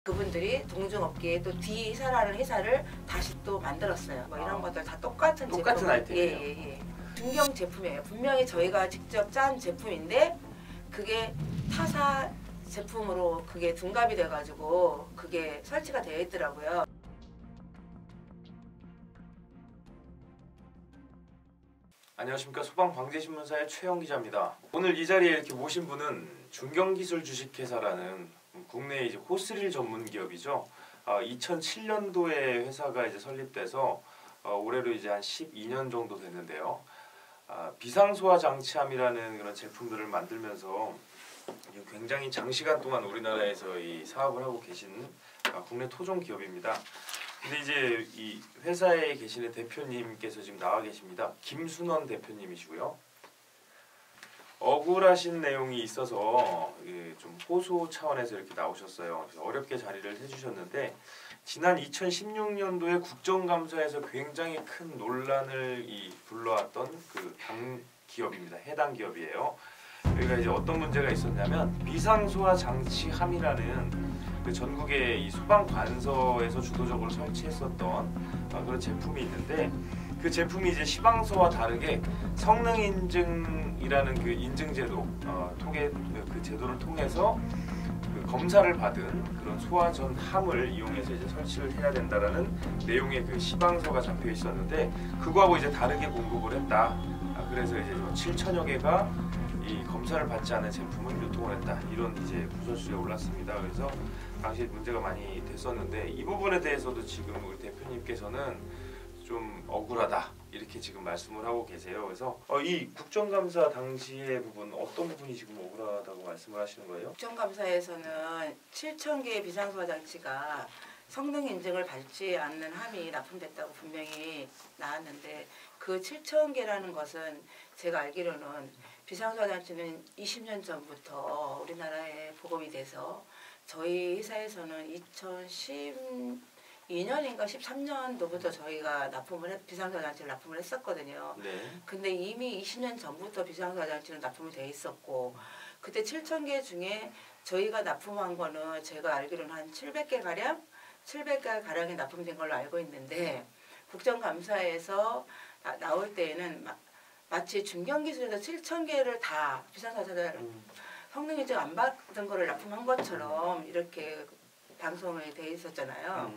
그분들이 동종업계에 또 D회사라는 회사를 다시 또 만들었어요. 뭐 이런 것들 다 똑같은 아이템이에요. 예. 중경 제품이에요. 분명히 저희가 직접 짠 제품인데 그게 타사 제품으로 그게 둔갑이 돼가지고 그게 설치가 되어 있더라고요. 안녕하십니까, 소방방재신문사의 최영 기자입니다. 오늘 이 자리에 이렇게 모신 분은 중경기술 주식회사라는 국내 이제 호스릴 전문 기업이죠. 2007년도에 회사가 이제 설립돼서 올해로 이제 한 12년 정도 됐는데요. 비상소화 장치함이라는 그런 제품들을 만들면서 굉장히 장시간 동안 우리나라에서 이 사업을 하고 계신 국내 토종 기업입니다. 근데 이제 이 회사에 계시는 대표님께서 지금 나와 계십니다. 김순원 대표님이시고요. 억울하신 내용이 있어서 좀 호소 차원에서 이렇게 나오셨어요. 그래서 어렵게 자리를 해주셨는데 지난 2016년도에 국정감사에서 굉장히 큰 논란을 불러왔던 그 당 기업입니다. 해당 기업이에요. 여기가 이제 어떤 문제가 있었냐면 비상소화 장치함이라는 그 전국의 이 소방관서에서 주도적으로 설치했었던 그런 제품이 있는데 그 제품이 이제 시방서와 다르게 성능 인증이라는 그 인증제도 그 제도를 통해서 그 검사를 받은 그런 소화전 함을 이용해서 이제 설치를 해야 된다라는 내용의 그 시방서가 잡혀 있었는데 그거하고 이제 다르게 공급을 했다. 그래서 이제 7천여 개가 이 검사를 받지 않은 제품을 유통을 했다. 이런 이제 구설수에 올랐습니다. 그래서 당시 문제가 많이 됐었는데 이 부분에 대해서도 지금 우리 대표님께서는 좀 억울하다 이렇게 지금 말씀을 하고 계세요. 그래서 이 국정감사 당시의 부분 어떤 부분이 지금 억울하다고 말씀을 하시는 거예요? 국정감사에서는 7,000개의 비상소화 장치가 성능 인증을 받지 않는 함이 납품됐다고 분명히 나왔는데 그 7,000개라는 것은 제가 알기로는 비상소화 장치는 20년 전부터 우리나라에 보급이 돼서 저희 회사에서는 2012년인가 13년도부터 저희가 비상소화 장치를 납품을 했었거든요. 네. 근데 이미 20년 전부터 비상소화 장치는 납품이 돼 있었고 그때 7,000개 중에 저희가 납품한 거는 제가 알기로는 한 700개 가량이 납품된 걸로 알고 있는데 국정감사에서 나올 때에는 마치 중경기술에서 7,000개를 다 비상소화를 성능 인증 안 받은 거를 납품한 것처럼 이렇게 방송이 돼 있었잖아요.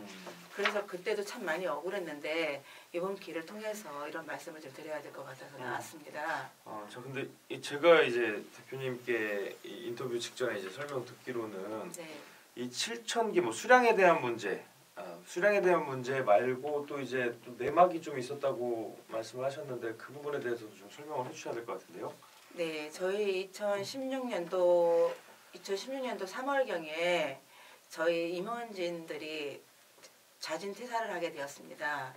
그래서 그때도 참 많이 억울했는데 이번 기회를 통해서 이런 말씀을 좀 드려야 될 것 같아서 나왔습니다. 저 근데 제가 이제 대표님께 인터뷰 직전에 이제 설명 듣기로는 네. 이 7,000개 뭐 수량에 대한 문제 말고 또 이제 또 내막이 좀 있었다고 말씀을 하셨는데 그 부분에 대해서도 좀 설명을 해주셔야 될 것 같은데요. 네, 저희 2016년도 3월경에 저희 임원진들이 자진 퇴사를 하게 되었습니다.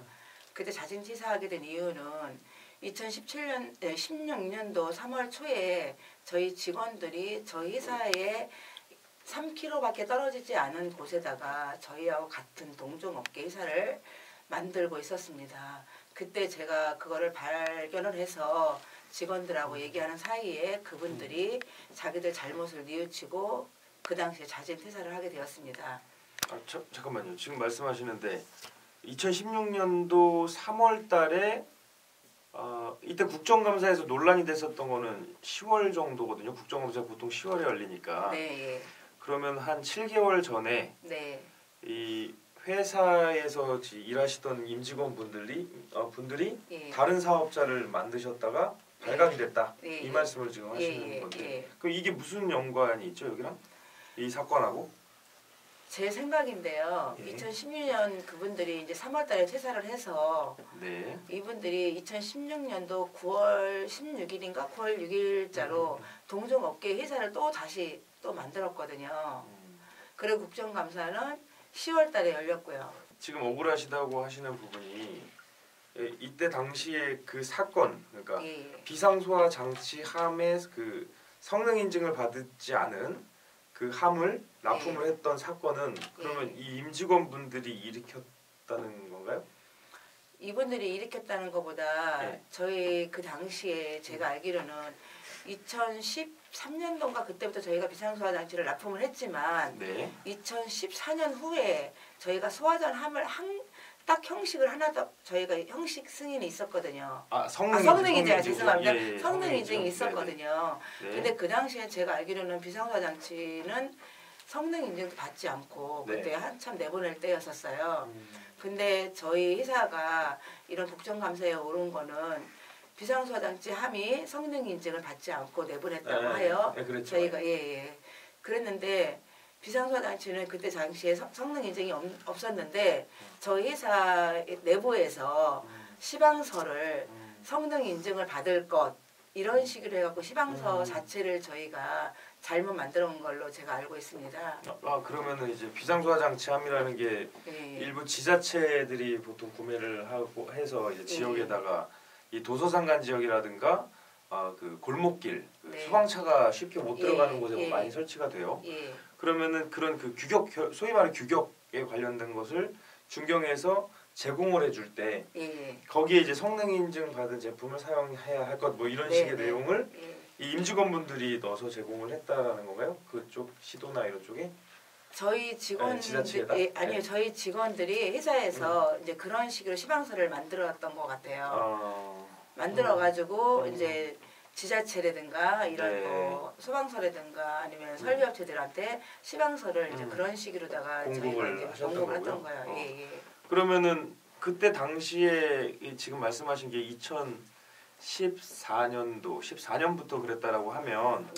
그때 자진 퇴사하게 된 이유는 16년도 3월 초에 저희 직원들이 저희 회사에 3km밖에 떨어지지 않은 곳에다가 저희하고 같은 동종업계 회사를 만들고 있었습니다. 그때 제가 그거를 발견을 해서 직원들하고 얘기하는 사이에 그분들이 자기들 잘못을 뉘우치고 그 당시에 자진 퇴사를 하게 되었습니다. 잠깐만요. 지금 말씀하시는데 2016년도 3월 달에 이때 국정감사에서 논란이 됐었던 거는 10월 정도거든요. 국정감사가 보통 10월에 열리니까. 네. 그러면 한 7개월 전에 네. 이 회사에서 일하시던 임직원 분들이 예. 다른 사업자를 만드셨다가 발각이 됐다. 예. 이 말씀을 지금 하시는 건데. 예. 그럼 이게 무슨 연관이 있죠, 여기랑? 이 사건하고? 제 생각인데요. 예. 2016년 그분들이 이제 3월달에 퇴사를 해서 네. 이분들이 2016년도 9월 16일인가 9월 6일자로 동종업계 회사를 다시 만들었거든요. 그리고 국정감사는 10월달에 열렸고요. 지금 억울하시다고 하시는 부분이 이때 당시에 그 사건, 그러니까 비상소화 장치 함의 그 성능 인증을 받지 않은 그 함을 납품을 했던 사건은 그러면 이 임직원분들이 일으켰다는 건가요? 이분들이 일으켰다는 것보다 저희 그 당시에 제가 알기로는 2013년도인가 그때부터 저희가 비상소화 장치를 납품을 했지만 네. 2014년 후에 저희가 소화전 함을 딱 형식을 하나 더 저희가 형식 승인이 있었거든요. 성능 인증 죄송합니다. 예, 성능 인증이 있었거든요. 네. 근데 그 당시에 제가 알기로는 비상소화 장치는 성능 인증도 받지 않고 네. 그때 한참 내보낼 때였었어요. 근데 저희 회사가 이런 국정감사에 오른 거는 비상소화 장치 함이 성능 인증을 받지 않고 내보냈다고 하여 그렇죠. 저희가 그랬는데 비상소화 장치는 그때 당시에 성능 인증이 없었는데 저희 회사 내부에서 시방서를 성능 인증을 받을 것 이런 식으로 해갖고 시방서 자체를 저희가 잘못 만들어 온 걸로 제가 알고 있습니다. 그러면은 이제 비상소화 장치함이라는 게 일부 지자체들이 보통 구매를 하고 해서 이제 지역에다가 이 도서상간 지역이라든가 그 골목길 소방차가 쉽게 못 들어가는 곳에 많이 설치가 돼요. 그러면은 그런 그 규격 소위 말하는 규격에 관련된 것을 중경에서 제공을 해줄 때 거기에 이제 성능 인증 받은 제품을 사용해야 할 것 뭐 이런 식의 내용을 이 임직원분들이 넣어서 제공을 했다라는 건가요? 그쪽 시도나 이런 쪽에? 저희 직원들 아니요 저희 직원들이 회사에서 이제 그런 식으로 시방서를 만들었던 것 같아요. 만들어가지고 이제 지자체라든가 이런 뭐 소방서라든가 아니면 설비업체들한테 시방서를 이제 그런 식으로,다가 공급을 저희가 하셨던 공급을 했던 거예요. 그러면은 그때 당시에 지금 말씀하신 게 14년부터 그랬다라고 하면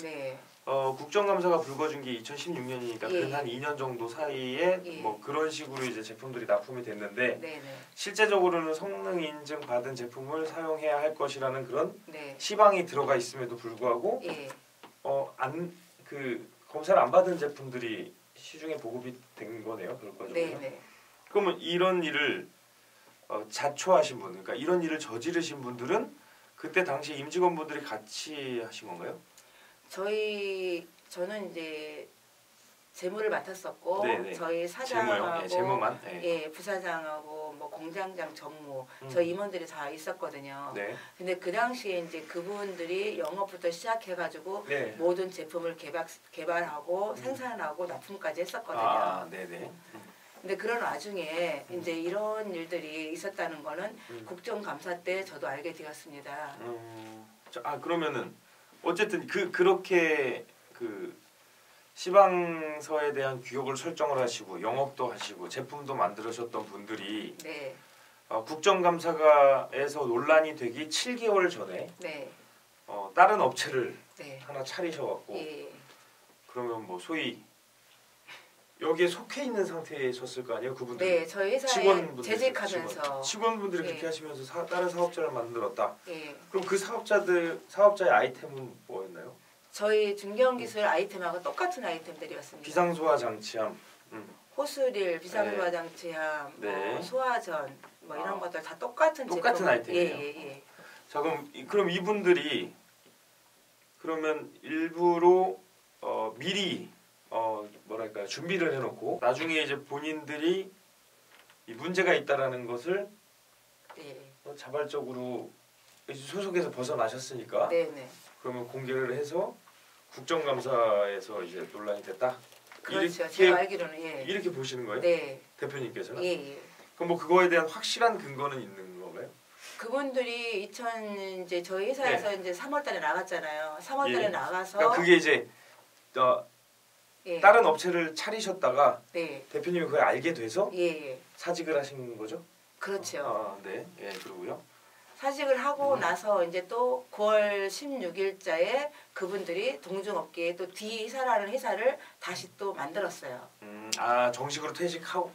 국정감사가 불거진 게 2016년이니까 한 2년 정도 사이에 뭐 그런 식으로 이제 제품들이 납품이 됐는데 실제적으로는 성능 인증 받은 제품을 사용해야 할 것이라는 그런 시방이 들어가 있음에도 불구하고 검사를 안 받은 제품들이 시중에 보급이 된 거네요, 결과적으로. 그러면 이런 일을 자초하신 분, 그러니까 이런 일을 저지르신 분들은 그때 당시 임직원분들이 같이 하신 건가요? 저는 이제 재무를 맡았었고 저희 사장하고 재무만? 부사장하고 뭐 공장장 전무 저희 임원들이 다 있었거든요. 근데 그 당시에 이제 그분들이 영업부터 시작해가지고 모든 제품을 개발하고 생산하고 납품까지 했었거든요. 근데 그런 와중에 이제 이런 일들이 있었다는 거는 국정감사 때 저도 알게 되었습니다. 그러면은 어쨌든 그렇게 시방서에 대한 규격을 설정을 하시고 영업도 하시고 제품도 만들으셨던 분들이 국정감사에서 논란이 되기 7개월 전에 다른 업체를 하나 차리셔갖고 그러면 뭐 소위 여기에 속해 있는 상태셨을 거 아니에요, 그분들? 저희 회사에 재직하면서 직원분들이 그렇게 하시면서 다른 사업자를 만들었다. 그럼 그 사업자의 아이템은 뭐였나요? 저희 중경기술 아이템하고 똑같은 아이템들이었습니다. 비상소화 장치함, 호스릴, 비상소화 장치함, 뭐 소화전, 뭐 이런 것들 다 똑같은 아이템이에요. 자, 그럼 이분들이 그러면 일부러 미리 뭐랄까 준비를 해놓고 나중에 이제 본인들이 이 문제가 있다라는 것을 자발적으로 소속에서 벗어나셨으니까 그러면 공개를 해서 국정감사에서 이제 논란이 됐다. 그렇죠. 제가 알기로는 이렇게 보시는 거예요? 대표님께서는? 그럼 뭐 그거에 대한 확실한 근거는 있는 건가요? 그분들이 이제 저희 회사에서 이제 3월달에 나갔잖아요. 3월달에 나가서 그러니까 그게 이제 다른 업체를 차리셨다가 대표님이 그걸 알게 돼서 사직을 하신 거죠? 그렇죠. 그러고요. 사직을 하고 나서 이제 또 9월 16일자에 그분들이 동중업계에 또 D회사라는 회사를 다시 또 만들었어요. 정식으로 퇴직을 하고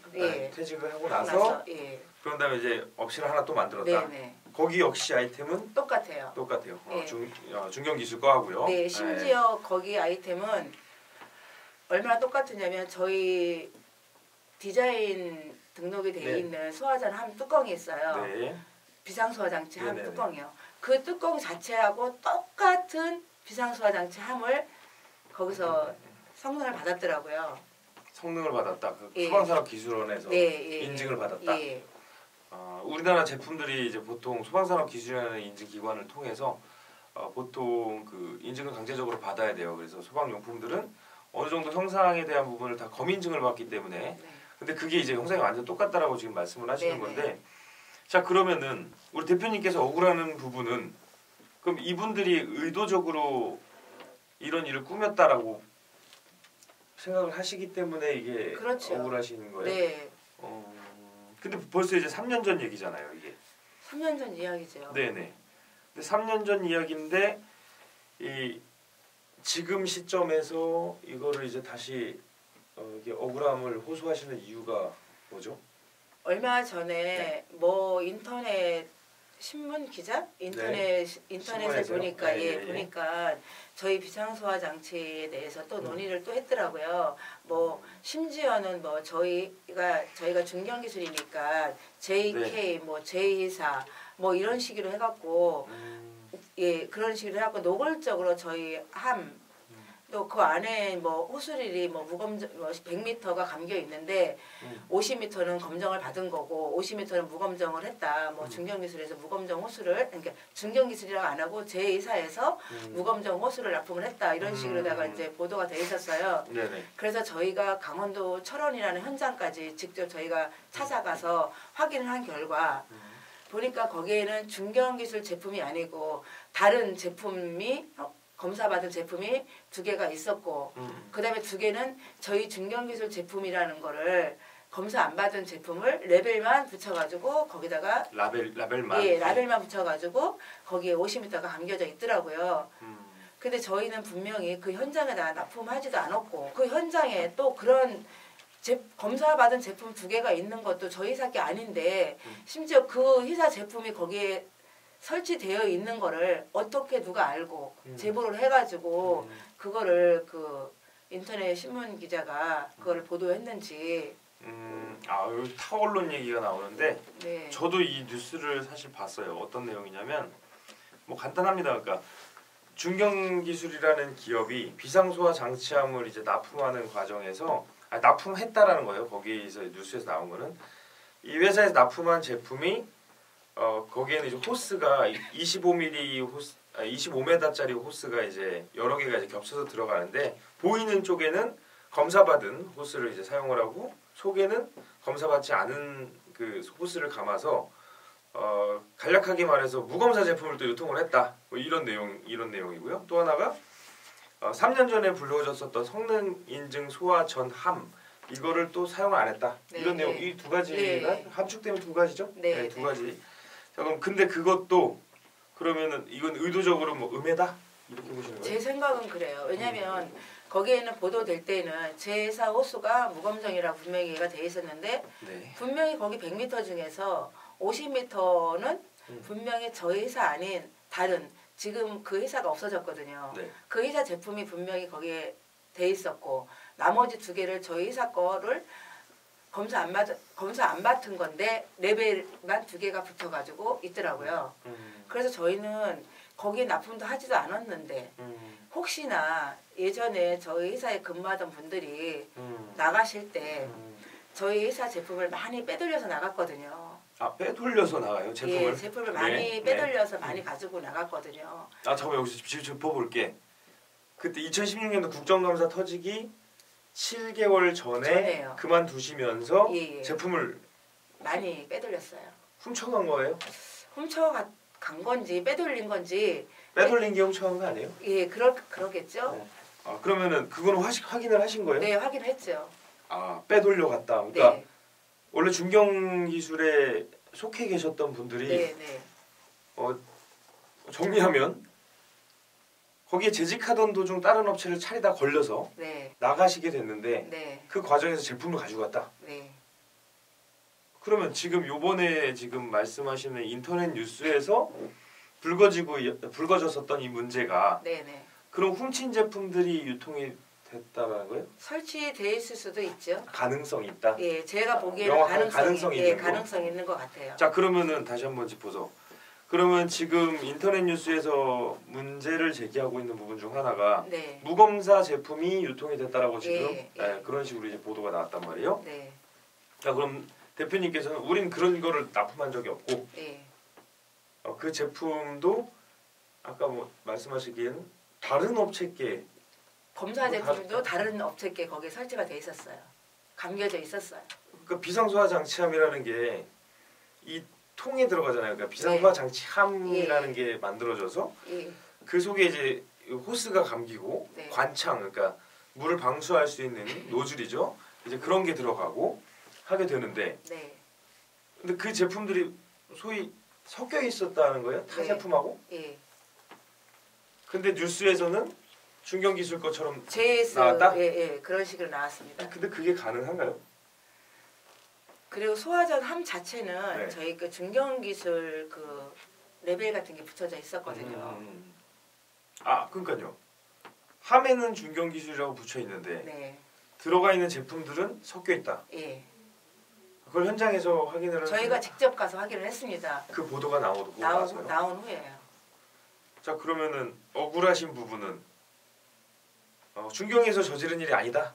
나서 그런 다음에 이제 업체를 하나 또 만들었다. 거기 역시 아이템은 똑같아요. 중경기술 거하고요. 심지어 거기 아이템은 얼마나 똑같으냐면 저희 디자인 등록이 되어 있는 소화전 함 뚜껑이 있어요. 비상소화 장치 함 뚜껑이요. 그 뚜껑 자체하고 똑같은 비상소화 장치 함을 거기서 성능을 받았더라고요. 성능을 받았다. 소방산업기술원에서 인증을 받았다. 우리나라 제품들이 이제 보통 소방산업기술원의 인증기관을 통해서 보통 그 인증을 강제적으로 받아야 돼요. 그래서 소방용품들은 어느 정도 형상에 대한 부분을 다 검인증을 받기 때문에 네. 근데 그게 이제 형상이 완전 똑같다라고 지금 말씀을 하시는 네, 건데 자 그러면은 우리 대표님께서 억울하는 부분은 그럼 이분들이 의도적으로 이런 일을 꾸몄다라고 생각을 하시기 때문에 이게 그렇죠. 억울하시는 거예요? 네. 근데 벌써 이제 3년 전 얘기잖아요, 이게. 3년 전 이야기죠. 네네. 근데 3년 전 이야기인데 이 지금 시점에서 이거를 이제 다시 이게 억울함을 호소하시는 이유가 뭐죠? 얼마 전에 뭐 인터넷 신문 기자 인터넷에 신문에서요? 보니까 예. 보니까 저희 비상소화 장치에 대해서 또 논의를 또 했더라고요. 뭐 심지어는 뭐 저희가 중견 기술이니까 JK 뭐 J사 뭐 이런 식으로 해갖고 예 그런 식으로 해갖고 노골적으로 저희 함 또 그 안에 뭐 호수릴이 뭐 무검정 뭐 100m가 감겨 있는데 50m는 검정을 받은 거고 50m는 무검정을 했다. 뭐 중견기술에서 무검정 호수를 그러니까 중견기술이라고 안 하고 제2사에서 무검정 호수를 납품을 했다. 이런 식으로다가 이제 보도가 돼 있었어요. 네네. 그래서 저희가 강원도 철원이라는 현장까지 직접 저희가 찾아가서 확인을 한 결과 보니까 거기에는 중견기술 제품이 아니고 다른 제품이 검사받은 제품이 2개가 있었고 그다음에 2개는 저희 중견기술 제품이라는 거를 검사 안 받은 제품을 레벨만 붙여가지고 거기다가 라벨만 예 라벨만 붙여가지고 거기에 50m가 감겨져 있더라고요. 근데 저희는 분명히 그 현장에다 납품하지도 않았고 그 현장에 또 그런 검사받은 제품 2개가 있는 것도 저희 회사 게 아닌데 심지어 그 회사 제품이 거기에 설치되어 있는 거를 어떻게 누가 알고 제보를 해가지고 그거를 그 인터넷 신문 기자가 그거를 보도했는지 여기 타원론 얘기가 나오는데 네. 저도 이 뉴스를 사실 봤어요. 어떤 내용이냐면 뭐 간단합니다. 그러니까 중견기술이라는 기업이 비상소화 장치함을 이제 납품하는 과정에서 납품했다라는 거예요. 거기서 뉴스에서 나온 거는 이 회사에서 납품한 제품이 거기에는 이제 호스가 25mm 호스, 25m짜리 호스가 이제 여러 개가 이제 겹쳐서 들어가는데 보이는 쪽에는 검사받은 호스를 이제 사용을 하고 속에는 검사받지 않은 그 호스를 감아서 간략하게 말해서 무검사 제품을 또 유통을 했다. 뭐 이런 내용이고요. 또 하나가 3년 전에 불러졌었던 성능 인증 소화 전함 이거를 또 사용을 안 했다. 네, 이런 내용 네. 이 2가지가 네. 함축되면 2가지죠? 네, 2가지. 자, 그럼 근데 그것도 그러면은 이건 의도적으로 뭐 음해다 이렇게 보시는 거예요? 제 생각은 그래요. 왜냐하면 거기에는 보도될 때는 제 회사 호수가 무검정이라고 분명히 얘기가 돼 있었는데 네. 분명히 거기 100m 중에서 50m는 분명히 저희 회사 아닌 다른 지금 그 회사가 없어졌거든요. 네. 그 회사 제품이 분명히 거기에 돼 있었고 나머지 2개를 저희 회사 거를 검사 안 맡은 건데 레벨만 2개가 붙어가지고 있더라고요. 그래서 저희는 거기에 납품도 하지도 않았는데 혹시나 예전에 저희 회사에 근무하던 분들이 나가실 때 저희 회사 제품을 많이 빼돌려서 나갔거든요. 빼돌려서 나가요 제품을? 예, 제품을 많이 빼돌려서 많이 가지고 나갔거든요. 잠깐만 여기서 짚어볼게. 그때 2016년도 국정감사 터지기 7개월 전에 전에요. 그만두시면서 예. 제품을 많이 빼돌렸어요. 훔쳐간 거예요? 훔쳐간 건지 빼돌린 건지 빼돌린 게 훔쳐간 거 아니에요? 예, 그러겠죠. 네. 그러면은 그거는 확인을 하신 거예요? 네, 확인했죠. 빼돌려 갔다. 그러니까 네. 원래 중견기술에 속해 계셨던 분들이 네, 네. 정리하면 거기에 재직하던 도중 다른 업체를 차리다 걸려서 네. 나가시게 됐는데 네. 그 과정에서 제품을 가지고 갔다. 네. 그러면 지금 요번에 지금 말씀하시는 인터넷 뉴스에서 불거졌었던 이 문제가 네, 네. 그럼 훔친 제품들이 유통이 됐다라는 거예요? 설치돼 있을 수도 있죠. 가능성이 있다. 예, 제가 보기에는 명확한 가능성이 있는 거. 가능성이 있는 것 같아요. 자 그러면은 다시 한번 짚어서 그러면 지금 인터넷 뉴스에서 문제를 제기하고 있는 부분 중 하나가 네. 무검사 제품이 유통이 됐다라고 지금 예. 그런 식으로 이제 보도가 나왔단 말이에요. 네. 자 그럼 대표님께서는 우린 그런 거를 납품한 적이 없고 예. 그 제품도 아까 뭐 말씀하시기에는 다른 업체께 검사 뭐 제품도 다른 업체께 거기에 설치가 돼 있었어요. 감겨져 있었어요. 그러니까 비상소화 장치함이라는 게 이 통에 들어가잖아요. 그러니까 비상소화 네. 장치함이라는 게 만들어져서 예, 그 속에 이제 호스가 감기고 네. 관창 그러니까 물을 방수할 수 있는 노즐이죠. 이제 그런 게 들어가고 하게 되는데 네, 근데 그 제품들이 소위 섞여 있었다는 거예요? 타 네. 제품하고? 예. 근데 뉴스에서는 중견기술 것처럼 JS 나왔다? 예, 그런 식으로 나왔습니다. 근데 그게 가능한가요? 그리고 소화전 함 자체는 네. 저희 그 중견기술 그 레벨 같은 게 붙여져 있었거든요. 아 그러니까요. 함에는 중견기술이라고 붙여 있는데 네, 들어가 있는 제품들은 섞여 있다. 예. 그걸 현장에서 확인을 저희가 하시면 직접 가서 확인을 했습니다. 그 보도가 나와서요. 나온 후에요. 자 그러면은 억울하신 부분은 중경에서 저지른 일이 아니다.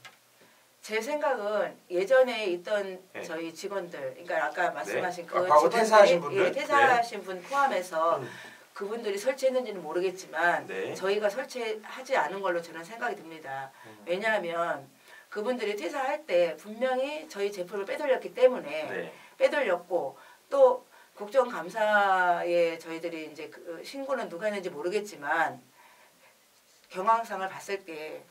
제 생각은 예전에 있던 네. 저희 직원들, 그러니까 아까 말씀하신 그 과거 직원들이 퇴사하신 분들? 예, 퇴사하신 분 포함해서 음. 그분들이 설치했는지는 모르겠지만 네. 저희가 설치하지 않은 걸로 저는 생각이 듭니다. 음. 왜냐하면 그분들이 퇴사할 때 분명히 저희 제품을 빼돌렸기 때문에 네. 빼돌렸고 또 국정감사에 저희들이 이제 그 신고는 누가 했는지 모르겠지만 경황상을 봤을 때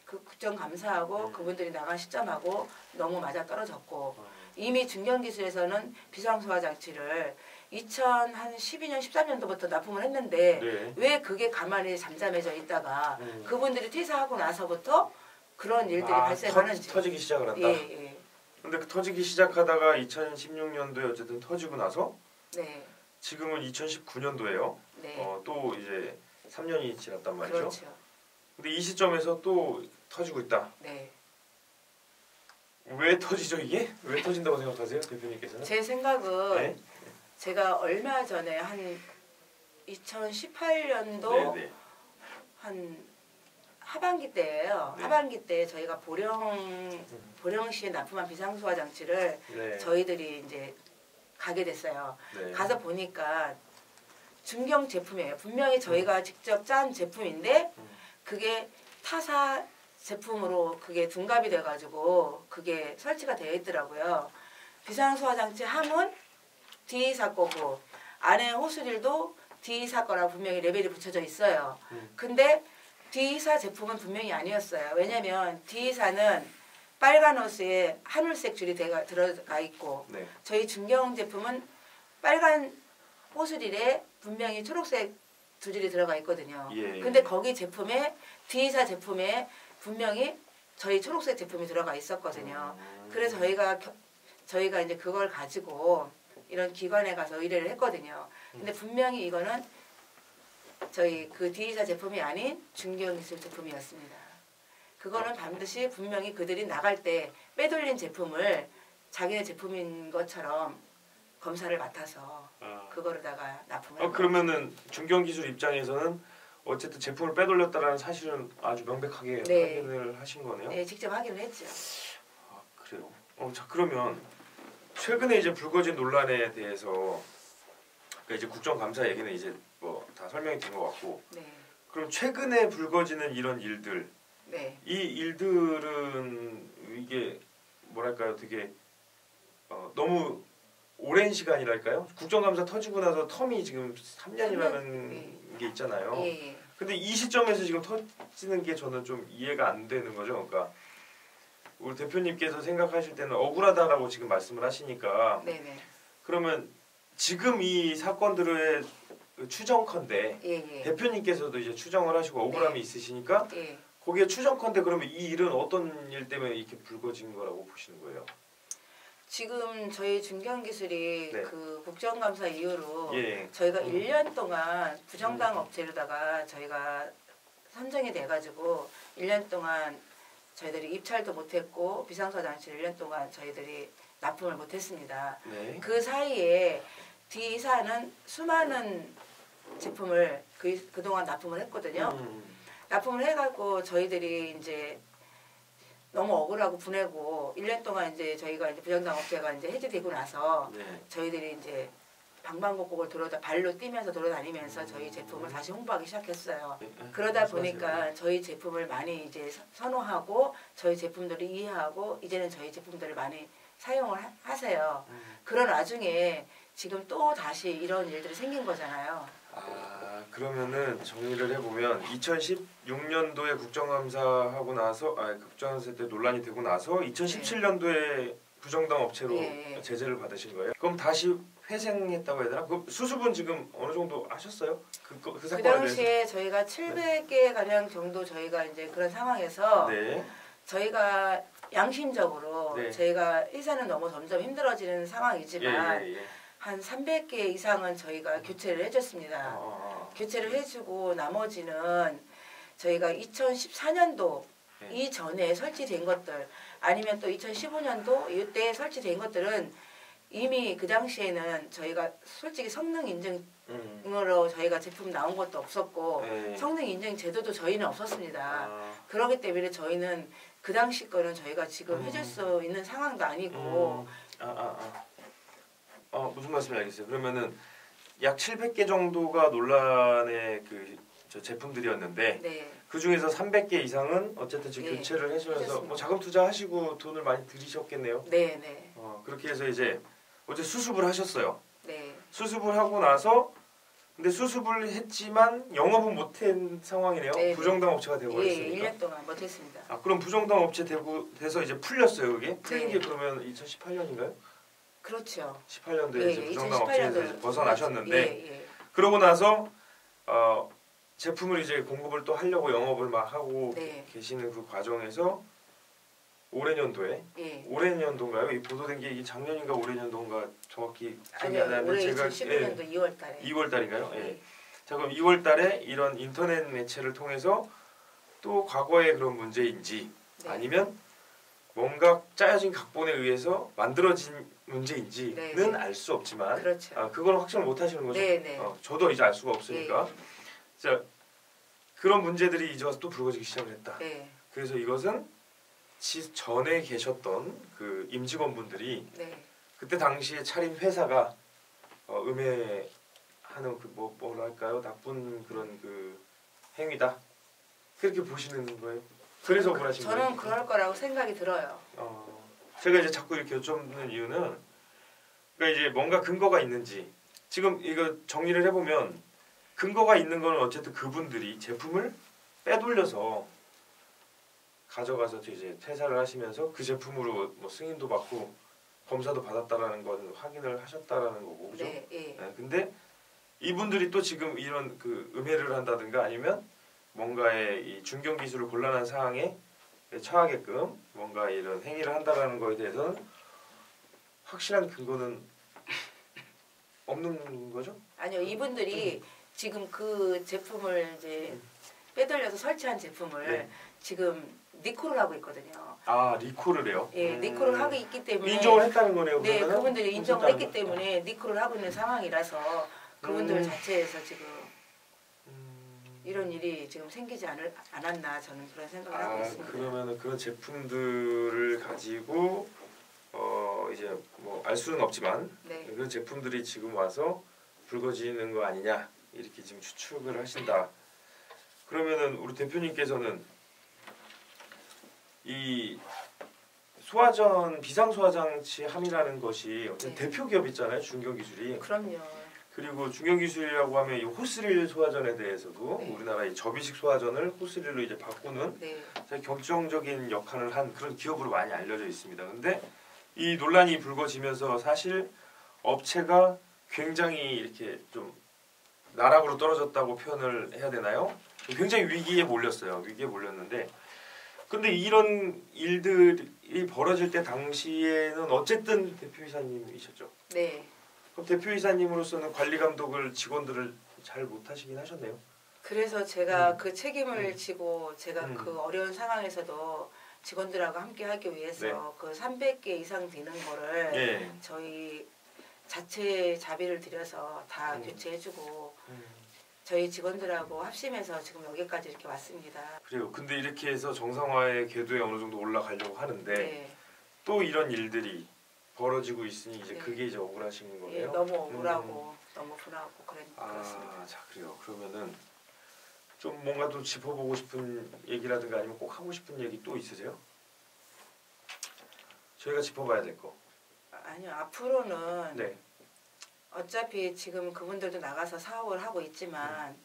그 국정감사하고 그분들이 나간 시점하고 너무 맞아 떨어졌고 이미 중견기술에서는 비상소화 장치를 2012년 13년도부터 납품을 했는데 네. 왜 그게 가만히 잠잠해져 있다가 그분들이 퇴사하고 나서부터 그런 일들이 발생하는지 터지기 시작을 한다. 예. 근데 그 터지기 시작하다가 2016년도에 어쨌든 터지고 나서 네. 지금은 2019년도예요. 네. 또 이제 3년이 지났단 말이죠. 그렇죠. 근데 이 시점에서 또 터지고 있다. 네. 왜 터지죠 이게? 왜 터진다고 생각하세요, 대표님께서는? 제 생각은 네. 제가 얼마 전에 한 2018년도 네. 한 하반기 때예요. 네. 하반기 때 저희가 보령시에 납품한 비상소화 장치를 네. 저희들이 이제 가게 됐어요. 네. 가서 보니까 중경 제품이에요. 분명히 저희가 직접 짠 제품인데 그게 타사 제품으로 그게 둔갑이 돼가지고 그게 설치가 되어 있더라고요. 비상소화장치 함은 D사 거고 안에 호스릴도 D사 거라고 분명히 레벨이 붙여져 있어요. 근데 D사 제품은 분명히 아니었어요. 왜냐면 D사는 빨간 호스에 하늘색 줄이 들어가 있고 네. 저희 중경 제품은 빨간 호스릴에 분명히 초록색 두 줄이 들어가 있거든요. 예. 근데 거기 제품에 D사 제품에 분명히 저희 초록색 제품이 들어가 있었거든요. 그래서 저희가 이제 그걸 가지고 이런 기관에 가서 의뢰를 했거든요. 근데 분명히 이거는 저희 그 D사 제품이 아닌 중견기술 제품이었습니다. 그거는 반드시 분명히 그들이 나갈 때 빼돌린 제품을 자기네 제품인 것처럼 검사를 맡아서 그거로다가 납품을 한 그러면은 중견기술 입장에서는 어쨌든 제품을 빼돌렸다라는 사실은 아주 명백하게 네. 확인을 하신 거네요. 네, 직접 확인을 했죠. 아, 그래요. 자 그러면 최근에 이제 불거진 논란에 대해서 그러니까 이제 국정감사 얘기는 이제 뭐 다 설명이 된 것 같고 네, 그럼 최근에 불거지는 이런 일들 네, 이 일들은 이게 뭐랄까요 되게 너무 오랜 시간이랄까요? 국정감사 터지고 나서 텀이 지금 3년이라는 게 있잖아요. 예. 근데 이 시점에서 지금 터지는 게 저는 좀 이해가 안 되는 거죠. 그러니까 우리 대표님께서 생각하실 때는 억울하다라고 지금 말씀을 하시니까 네네. 그러면 지금 이 사건들의 추정컨대 예. 대표님께서도 이제 추정을 하시고 억울함이 네. 있으시니까 예. 거기에 추정컨대 그러면 이 일은 어떤 일 때문에 이렇게 불거진 거라고 보시는 거예요? 지금 저희 중견기술이 네. 그 국정감사 이후로 예. 저희가 1년 동안 부정당 업체로다가 저희가 선정이 돼가지고 1년 동안 저희들이 입찰도 못했고 비상소화 장치를 1년 동안 저희들이 납품을 못했습니다. 네. 그 사이에 D사는 수많은 제품을 그동안 납품을 했거든요. 납품을 해갖고 저희들이 이제 너무 억울하고 분해고 1년 동안 이제 저희가 이제 부정당 업체가 이제 해지되고 나서 네. 저희들이 이제 방방곡곡을 발로 뛰면서 돌아다니면서 저희 제품을 다시 홍보하기 시작했어요. 예, 그러다 말씀하세요. 보니까 저희 제품을 많이 이제 선호하고 저희 제품들을 이해하고 이제는 저희 제품들을 많이 사용을 하세요. 그런 와중에 지금 또 다시 이런 일들이 생긴 거잖아요. 그러면은 정리를 해보면 2016년도에 국정감사하고 나서 국정감사 때 논란이 되고 나서 2017년도에 부정당 업체로 예. 제재를 받으신 거예요? 그럼 다시 회생했다고 해야 되나? 그 수습은 지금 어느 정도 하셨어요? 그 그 사건에 대해서? 당시에 저희가 700개 가량 정도 저희가 이제 그런 상황에서 네. 저희가 양심적으로 네. 저희가 회사는 너무 점점 힘들어지는 상황이지만 예. 한 300개 이상은 저희가 교체를 해줬습니다. 교체를 해주고 나머지는 저희가 2014년도 네. 이전에 설치된 것들 아니면 또 2015년도 이때 설치된 것들은 이미 그 당시에는 저희가 솔직히 성능 인증으로 저희가 제품 나온 것도 없었고 네. 성능 인증 제도도 저희는 없었습니다. 아, 그렇기 때문에 저희는 그 당시 거는 저희가 지금 해줄 수 있는 상황도 아니고 무슨 말씀인지 알겠어요. 그러면은 약 700개 정도가 논란의 저 제품들이었는데 네. 그 중에서 300개 이상은 어쨌든 지금 네, 교체를 해주면서 해줬습니다. 뭐 자금 투자하시고 돈을 많이 들이셨겠네요. 네. 그렇게 해서 이제 어제 수습을 하셨어요. 네. 수습을 하고 나서 근데 수습을 했지만 영업은 못한 상황이네요. 네, 부정당 업체가 되고 예, 있으니까. 1년 동안 못했습니다. 그럼 부정당 업체 돼서 이제 풀렸어요, 그게? 풀린 네. 게 그러면 2018년인가요? 그렇죠. 18년도에 이제 예, 부정당 업체에서 2018년도에 이제 벗어나셨는데 예. 그러고 나서 제품을 이제 공급을 또 하려고 영업을 막 하고 네. 계시는 그 과정에서 올해 년도에 예. 올해 년도인가요? 이 보도된 게 이게 작년인가 올해 년도인가 정확히 기억이 아니요, 안 나는데 올해 제가 2015년도 2월 달에. 2월 달인가요? 예. 네. 자 그럼 2월 달에 이런 인터넷 매체를 통해서 또 과거의 그런 문제인지 네. 아니면 뭔가 짜여진 각본에 의해서 만들어진 문제인지는 네. 알 수 없지만 그렇죠. 그걸 확신을 못 하시는 거죠? 네. 저도 이제 알 수가 없으니까. 예. 자 그런 문제들이 이제 와서 또 불거지기 시작을 했다. 네. 그래서 이것은 전에 계셨던 그 임직원분들이 네. 그때 당시에 차린 회사가 음해하는 그 뭐랄까요 나쁜 그런 그 행위다 그렇게 보시는 거예요. 그래서 억울하신 거예요. 저는 그럴 거라고 생각이 들어요. 제가 이제 자꾸 이렇게 여쭙는 이유는 그러니까 이제 뭔가 근거가 있는지 지금 이거 정리를 해보면 근거가 있는 거는 어쨌든 그분들이 제품을 빼돌려서 가져가서 이제 퇴사를 하시면서 그 제품으로 뭐 승인도 받고 검사도 받았다라는 건 확인을 하셨다라는 거고 그죠? 네. 예. 근데 이분들이 또 지금 이런 그 음해를 한다든가 아니면 뭔가의 이 중견 기술을 곤란한 상황에 처하게끔 뭔가 이런 행위를 한다라는 거에 대해서는 확실한 근거는 없는 거죠? 아니요, 이분들이 지금 그 제품을 이제 빼돌려서 설치한 제품을 네. 지금 리콜을 하고 있거든요. 리콜을 해요? 예, 리콜을 하고 있기 때문에 인정을 했다는 거네요. 네, 그러면은? 그분들이 인정을 했다는 했기 거. 때문에 리콜을 하고 있는 상황이라서 그분들 자체에서 지금 이런 일이 지금 생기지 않았나 저는 그런 생각을 하고 있습니다. 그러면은 그런 제품들을 가지고 이제 뭐 알 수는 없지만 네. 그런 제품들이 지금 와서 불거지는 거 아니냐 이렇게 지금 추측을 하신다. 그러면은 우리 대표님께서는 이 소화전 비상소화장치 함이라는 것이 어떤 네. 대표 기업 있잖아요 중견기술이. 그럼요. 그리고 중견기술이라고 하면 이 호스릴 소화전에 대해서도 네. 우리나라 이 접이식 소화전을 호스릴로 이제 바꾸는 네. 결정적인 역할을 한 그런 기업으로 많이 알려져 있습니다. 근데 이 논란이 불거지면서 사실 업체가 굉장히 이렇게 좀 나락으로 떨어졌다고 표현을 해야 되나요? 굉장히 위기에 몰렸어요. 위기에 몰렸는데 근데 이런 일들이 벌어질 때 당시에는 어쨌든 대표이사님이셨죠. 네. 그럼 대표이사님으로서는 관리 감독을 직원들을 잘 못하시긴 하셨네요. 그래서 제가 그 책임을 지고 제가 음. 그 어려운 상황에서도 직원들하고 함께 하기 위해서 네. 그 300개 이상 되는 거를 예. 저희 자체 자비를 들여서 다 교체해주고 음. 저희 직원들하고 합심해서 지금 여기까지 이렇게 왔습니다. 그래요. 근데 이렇게 해서 정상화의 궤도에 어느 정도 올라가려고 하는데 네. 또 이런 일들이 벌어지고 있으니 이제 네. 그게 이제 억울하신 예, 거네요. 너무 억울하고 너무 분하고 그렇습니다. 아, 자 그래요. 그러면은 좀 뭔가 또 짚어보고 싶은 얘기라든가 아니면 꼭 하고 싶은 얘기 또 있으세요? 저희가 짚어봐야 될 거. 아니요, 앞으로는 네. 어차피 지금 그분들도 나가서 사업을 하고 있지만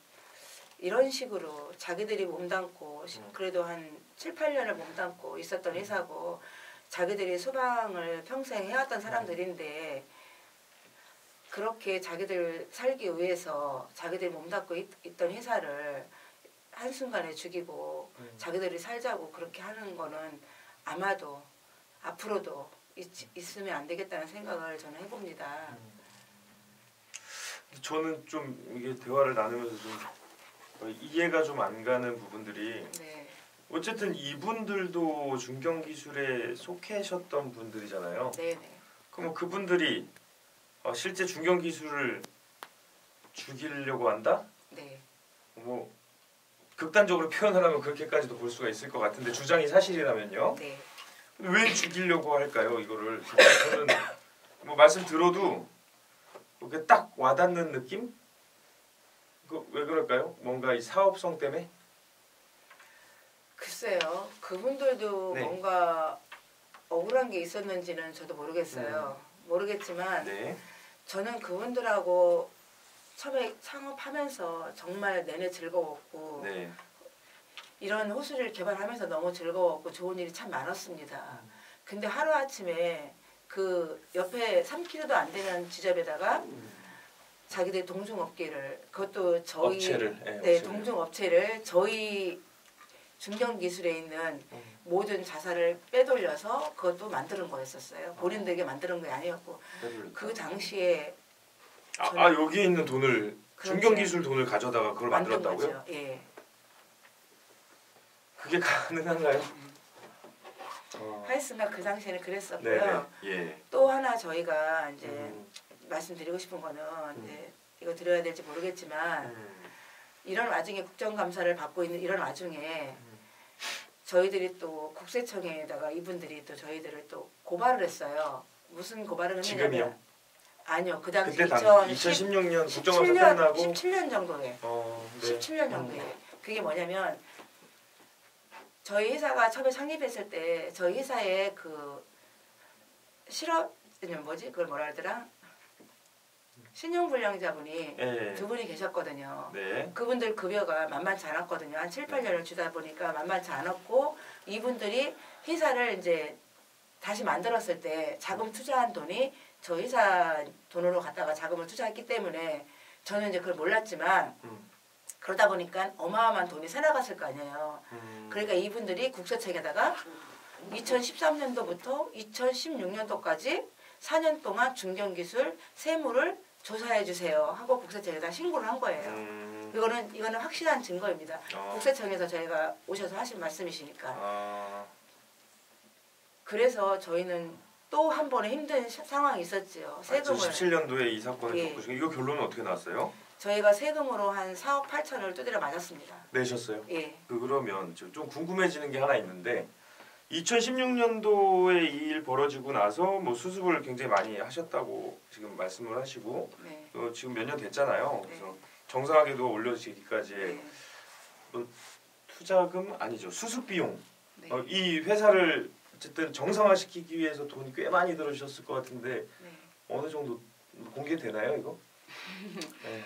이런 식으로 자기들이 몸담고 그래도 한 7, 8년을 몸담고 있었던 회사고 자기들이 소방을 평생 해왔던 사람들인데 그렇게 자기들 살기 위해서 자기들이 몸담고 있던 회사를 한순간에 죽이고 자기들이 살자고 그렇게 하는 거는 아마도 앞으로도 있으면 안 되겠다는 생각을 저는 해봅니다. 저는 좀 이게 대화를 나누면서 좀 이해가 좀 안 가는 부분들이 네. 어쨌든 이분들도 중견기술에 속해셨던 분들이잖아요. 네네. 그럼 그분들이 실제 중견기술을 죽이려고 한다? 네. 뭐 극단적으로 표현을 하면 그렇게까지도 볼 수가 있을 것 같은데 주장이 사실이라면요. 네. 왜 죽이려고 할까요? 이거를 저는 뭐 말씀 들어도 이렇게 딱 와닿는 느낌? 왜 그럴까요? 뭔가 이 사업성 때문에? 글쎄요. 그분들도 네. 뭔가 억울한 게 있었는지는 저도 모르겠어요. 모르겠지만 네. 저는 그분들하고 처음에 창업하면서 정말 내내 즐거웠고 네. 이런 호수를 개발하면서 너무 즐거웠고 좋은 일이 참 많았습니다. 근데 하루아침에 그 옆에 3km도 안 되는 지점에다가 자기들 동종업계를 그것도 저희 업체를 네, 업체를. 동종업체를 저희 중견기술에 있는 모든 자산을 빼돌려서 그것도 만드는 거였었어요. 본인들에게 만드는 게 아니었고 그 당시에 여기에 있는 돈을 그렇죠. 중견기술 돈을 가져다가 그걸 만든 만들었다고요? 거죠. 예. 그게 가능한가요? 하였으나 그 당시에는 그랬었고요. 네네. 예. 또 하나 저희가 이제 말씀드리고 싶은 거는 이제 이거 드려야 될지 모르겠지만 이런 와중에 국정감사를 받고 있는 이런 와중에 저희들이 또 국세청에다가 이분들이 또 저희들을 또 고발을 했어요. 무슨 고발을 했냐면 지금이요? 아니요. 그 당시 그때 2016년 국정감사 끝나고 17년 정도에 네. 17년 정도에 그게 뭐냐면 저희 회사가 처음에 창립했을 때 저희 회사에 그 실업 뭐지 그걸 뭐라 하더라 신용불량자분이 예. 두 분이 계셨거든요. 네. 그분들 급여가 만만치 않았거든요. 한 7, 8년을 주다 보니까 만만치 않았고 이분들이 회사를 이제 다시 만들었을 때 자금 투자한 돈이 저 회사 돈으로 갖다가 자금을 투자했기 때문에 저는 이제 그걸 몰랐지만 그러다 보니까 어마어마한 돈이 새나갔을 거 아니에요. 그러니까 이분들이 국세청에다가 2013년도부터 2016년도까지 4년 동안 중견기술 세무를 조사해 주세요 하고 국세청에다 신고를 한 거예요. 이거는 확실한 증거입니다. 국세청에서 저희가 오셔서 하신 말씀이시니까. 그래서 저희는 또 한 번의 힘든 상황이 있었지요. 세금을 2017년도에 이 사건을 예. 겪으시고 이거 결론은 어떻게 나왔어요? 저희가 세금으로 한 4억 8천을 두드려 맞았습니다. 내셨어요? 예. 그러면 좀 궁금해지는 게 하나 있는데 2016년도에 이 일 벌어지고 나서 뭐 수습을 굉장히 많이 하셨다고 지금 말씀을 하시고 네. 지금 몇 년 됐잖아요. 그래서 네. 정상하게도 올려지기까지 네. 투자금 아니죠 수습 비용 네. 이 회사를 어쨌든 정상화시키기 위해서 돈이 꽤 많이 들어주셨을 것 같은데 네. 어느 정도 공개되나요 이거? 네.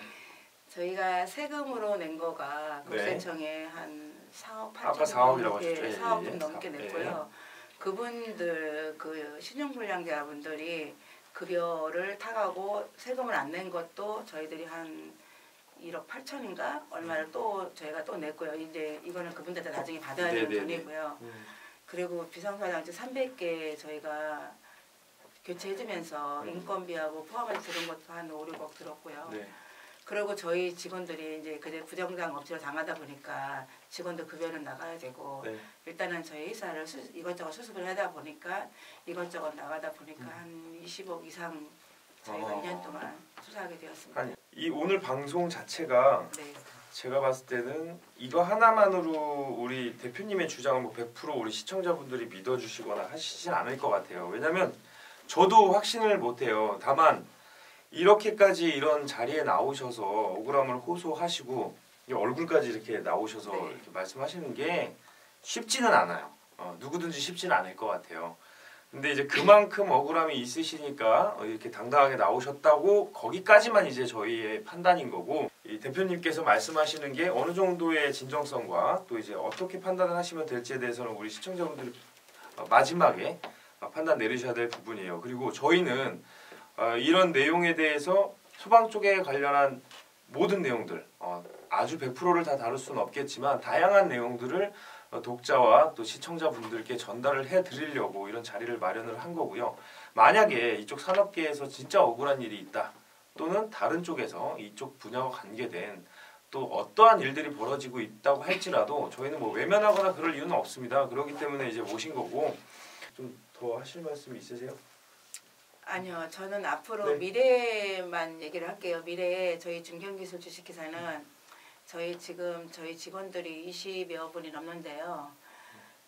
저희가 세금으로 낸 거가 네. 국세청에 한 4억 8천 아까 4억이라고 하셨죠? 예, 4억 좀 예, 넘게 4억. 냈고요. 그분들 그 신용불량자분들이 급여를 타가고 세금을 안 낸 것도 저희들이 한 1억 8천인가 얼마를 또 저희가 또 냈고요. 이제 이거는 그분들한테 나중에 받아야 되는 돈이고요. 그리고 비상사장치 300개 저희가 교체해주면서 인건비하고 포함해서 들은 것도 한 5, 6억 들었고요. 네. 그리고 저희 직원들이 이제 그제 부정장 업체로 당하다 보니까 직원들 급여는 나가야 되고 네. 일단은 저희 회사를 이것저것 수습을 하다 보니까 이것저것 나가다 보니까 한 20억 이상 저희가 2년 동안 투자하게 되었습니다. 아니, 이 오늘 방송 자체가 네. 제가 봤을 때는 이거 하나만으로 우리 대표님의 주장을 뭐 100% 우리 시청자분들이 믿어주시거나 하시지 않을 것 같아요. 왜냐하면 저도 확신을 못해요. 다만 이렇게까지 이런 자리에 나오셔서 억울함을 호소하시고 얼굴까지 이렇게 나오셔서 네. 이렇게 말씀하시는 게 쉽지는 않아요. 누구든지 쉽지는 않을 것 같아요. 근데 이제 그만큼 억울함이 있으시니까 이렇게 당당하게 나오셨다고 거기까지만 이제 저희의 판단인 거고, 이 대표님께서 말씀하시는 게 어느 정도의 진정성과 또 이제 어떻게 판단을 하시면 될지에 대해서는 우리 시청자분들 마지막에 판단 내리셔야 될 부분이에요. 그리고 저희는 이런 내용에 대해서 소방 쪽에 관련한 모든 내용들 아주 100%를 다 다룰 수는 없겠지만 다양한 내용들을 독자와 또 시청자분들께 전달을 해드리려고 이런 자리를 마련을 한 거고요. 만약에 이쪽 산업계에서 진짜 억울한 일이 있다, 또는 다른 쪽에서 이쪽 분야와 관계된 또 어떠한 일들이 벌어지고 있다고 할지라도 저희는 뭐 외면하거나 그럴 이유는 없습니다. 그렇기 때문에 이제 모신 거고, 좀 더 하실 말씀 있으세요? 아니요, 저는 앞으로 네. 미래만 얘기를 할게요. 미래에 저희 중견기술 주식회사는 저희 직원들이 20여 분이 넘는데요.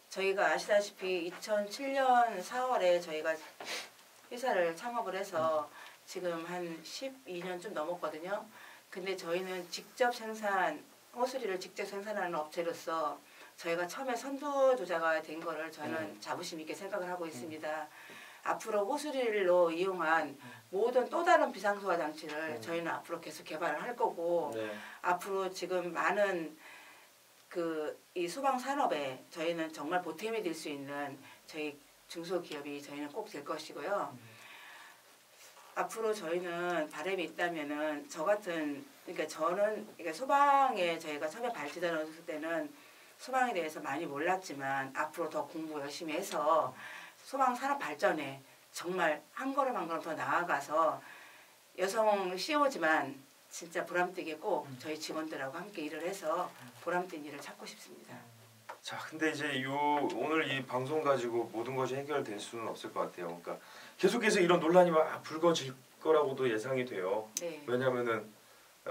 저희가 아시다시피 2007년 4월에 저희가 회사를 창업을 해서 지금 한 12년 좀 넘었거든요. 근데 저희는 호수리를 직접 생산하는 업체로서 저희가 처음에 선두주자가 된 거를 저는 자부심 있게 생각을 하고 있습니다. 앞으로 호수리로 이용한 모든 또 다른 비상소화 장치를 저희는 앞으로 계속 개발을 할 거고, 네. 앞으로 지금 많은 이 소방 산업에 저희는 정말 보탬이 될 수 있는 저희 중소기업이 저희는 꼭 될 것이고요. 앞으로 저희는 바람이 있다면은 그러니까 소방에 저희가 처음에 발디뎌놨을 때는 소방에 대해서 많이 몰랐지만 앞으로 더 공부 열심히 해서 소방 산업 발전에 정말 한 걸음 한 걸음 더 나아가서 여성 CEO지만 진짜 보람되게 꼭 저희 직원들하고 함께 일을 해서 보람된 일을 찾고 싶습니다. 자, 근데 이제 오늘 이 방송 가지고 모든 것이 해결될 수는 없을 것 같아요. 그러니까 계속해서 이런 논란이 막 불거질 거라고도 예상이 돼요. 네. 왜냐하면은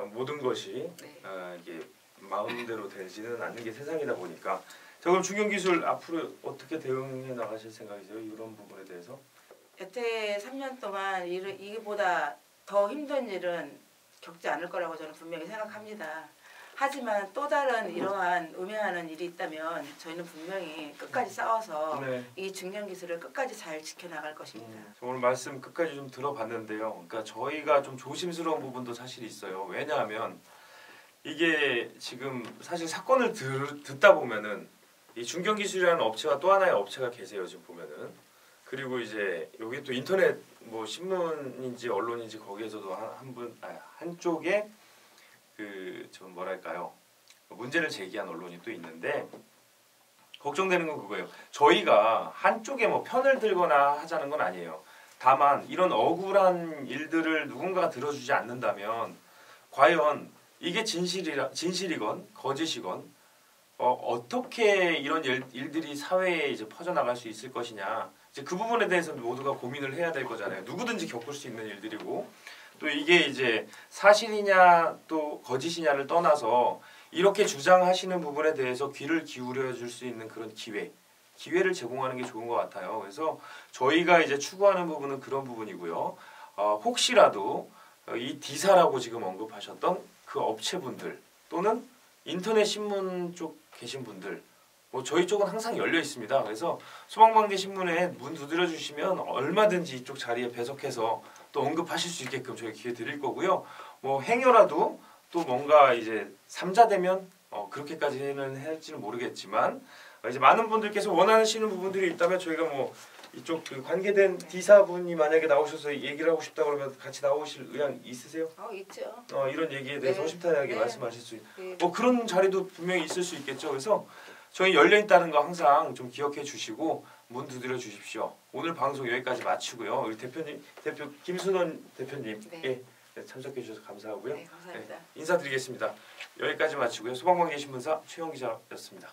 모든 것이 네. 이게 마음대로 되지는 않는 게 세상이다 보니까. 자, 그럼 중견기술 앞으로 어떻게 대응해 나가실 생각이세요? 이런 부분에 대해서? 여태 3년 동안 이보다 더 힘든 일은 겪지 않을 거라고 저는 분명히 생각합니다. 하지만 또 다른 이러한 음해하는 일이 있다면 저희는 분명히 끝까지 싸워서 네. 이 중견기술을 끝까지 잘 지켜나갈 것입니다. 오늘 말씀 끝까지 좀 들어봤는데요. 그러니까 저희가 좀 조심스러운 부분도 사실 있어요. 왜냐하면 이게 지금 사실 사건을 듣다 보면은 이 중견기술이라는 업체와 또 하나의 업체가 계세요. 지금 보면은. 그리고 이제 여기 또 인터넷 뭐 신문인지 언론인지 거기에서도 한쪽에 좀 뭐랄까요, 문제를 제기한 언론이 또 있는데, 걱정되는 건 그거예요. 저희가 한쪽에 뭐 편을 들거나 하자는 건 아니에요. 다만 이런 억울한 일들을 누군가가 들어주지 않는다면 과연 이게 진실이건 거짓이건 어떻게 이런 일들이 사회에 이제 퍼져나갈 수 있을 것이냐, 이제 그 부분에 대해서 모두가 고민을 해야 될 거잖아요. 누구든지 겪을 수 있는 일들이고, 또 이게 이제 사실이냐 또 거짓이냐를 떠나서 이렇게 주장하시는 부분에 대해서 귀를 기울여 줄 수 있는 그런 기회를 제공하는 게 좋은 것 같아요. 그래서 저희가 이제 추구하는 부분은 그런 부분이고요. 혹시라도 이 D사라고 지금 언급하셨던 그 업체분들 또는 인터넷 신문 쪽 계신 분들, 저희 쪽은 항상 열려 있습니다. 그래서 소방관계 신문에 문 두드려 주시면 얼마든지 이쪽 자리에 배석해서 또 언급하실 수 있게끔 저희 기회 드릴 거고요. 행여라도 또 뭔가 이제 3자 되면 그렇게까지는 할지는 모르겠지만, 이제 많은 분들께서 원하시는 부분들이 있다면 저희가 이쪽 관계된 D사분이 만약에 나오셔서 얘기를 하고 싶다 그러면 같이 나오실 의향 있으세요? 있죠. 이런 얘기에 대해서 네. 허심탄회하게 네. 말씀하실 수 네. 그런 자리도 분명히 있을 수 있겠죠. 그래서 저희 열려 있다는 거 항상 좀 기억해 주시고 문 두드려 주십시오. 오늘 방송 여기까지 마치고요. 우리 대표 김순원 대표님 네. 참석해 주셔서 감사하고요. 네, 감사합니다. 인사드리겠습니다. 여기까지 마치고요. 소방관계신문사 최영 기자였습니다.